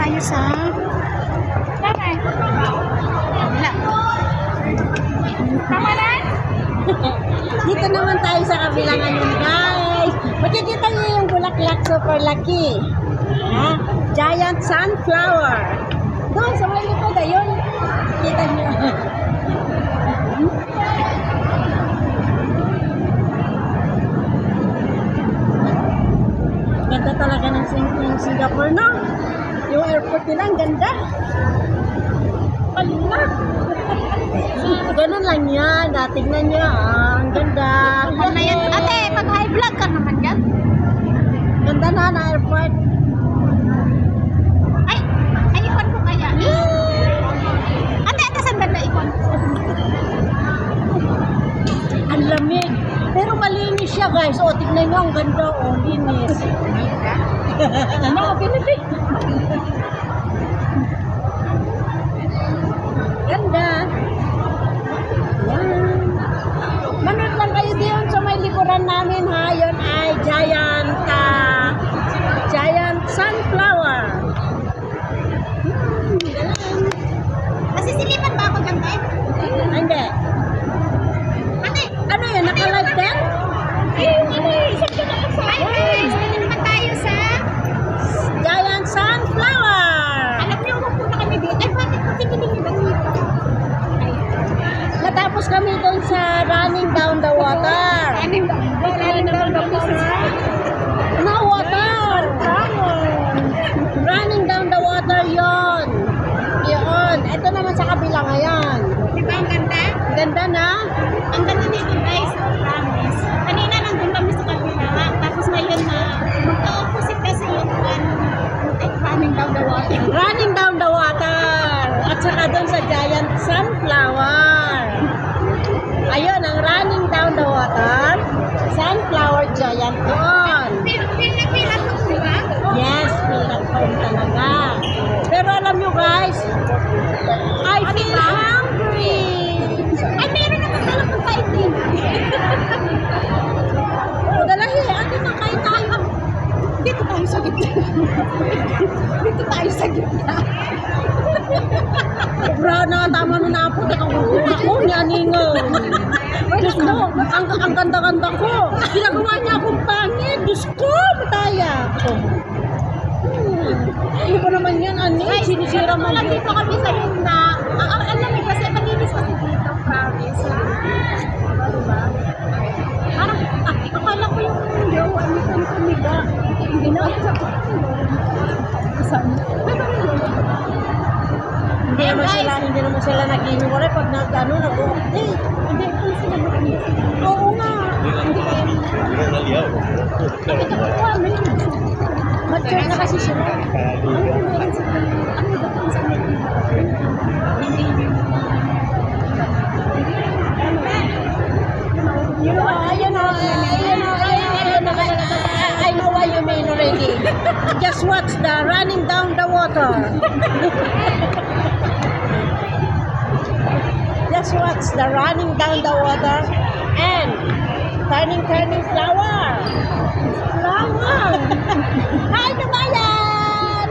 tayo sa... Tama na? Dito naman tayo sa kabilang ngayon, guys. Makikita niyo yung bulaklak super lucky. Ha? Giant sunflower. Doon, sa may likod, ayun. Kita niyo. Ganda talaga ng Singapore, no? Yung airport nila, ang ganda. Palina. Ganun lang yan. Tignan niyo, ang ganda. Ate, pag high vlog ka naman yan. Ganda na airport. Ay, ikon ko kaya. Ate, saan ganda ikon? Ang lamig. Pero malinis siya, guys. O, tignan niyo, ang ganda. O, linis. Ano, pinipig. Ganda. Yan. Manood lang kayo diyon sa may likuran namin, ha. Yun ay giant sunflower. Galing. Nasisilipan ba ako dyan, eh? Hindi. Ate, Ano yun? Naka-live din? isang ko naman sa... Hi guys, dito naman tayo sa... Giant sunflower. Alam niyo, magpunta kami dito. Ay, bakit patitigil niyo ba dito? Natapos kami doon sa running down the water. Running down the water. No water. Running down the water yon. Yun. Ito naman sa kabila ngayon. Di ba ang ganda? Ganda na. Ang ganda dito guys, promise. Kanina nandun kami sa kabila, tapos ngayon na magka-opposite kasi yung running down the water. Running down the water. At saka doon sa giant sunflower. Ayun, ang running down the water. Sunflower giant doon. Feel na to, di ba? Yes, feel talaga. Pero alam nyo guys, I feel hungry. Ay, meron naman talang pagkain din. Dalahi, ano na kain tayo? Dito tayo sa gitna. Dito tayo sa gitna. Bro, na tama na na po. Ako, niyaningo. Diyos ko, ang ganda-ganda ko. Ginagawa niya akong pangit. Diyos ko, mataya ako. Ano ba naman yan, ani? Sinisira mo. Tulad dito kami sa gitna. Ang lamig kasi, malinis kasi dito, promise. Diba? Parang, akala ko yung jowa nito ang tumiga. Hindi na. Saan? Hindi naman sila nag-inuwalay pag nag-ano, nag-update. Hindi, kung sila mag-inis. Oo nga. Ito ko po, Mature na kasi sila. I know why you mean already. Just watch the running down the water. Just watch the running down the water and turning flower. Flower. Hi, kabayan!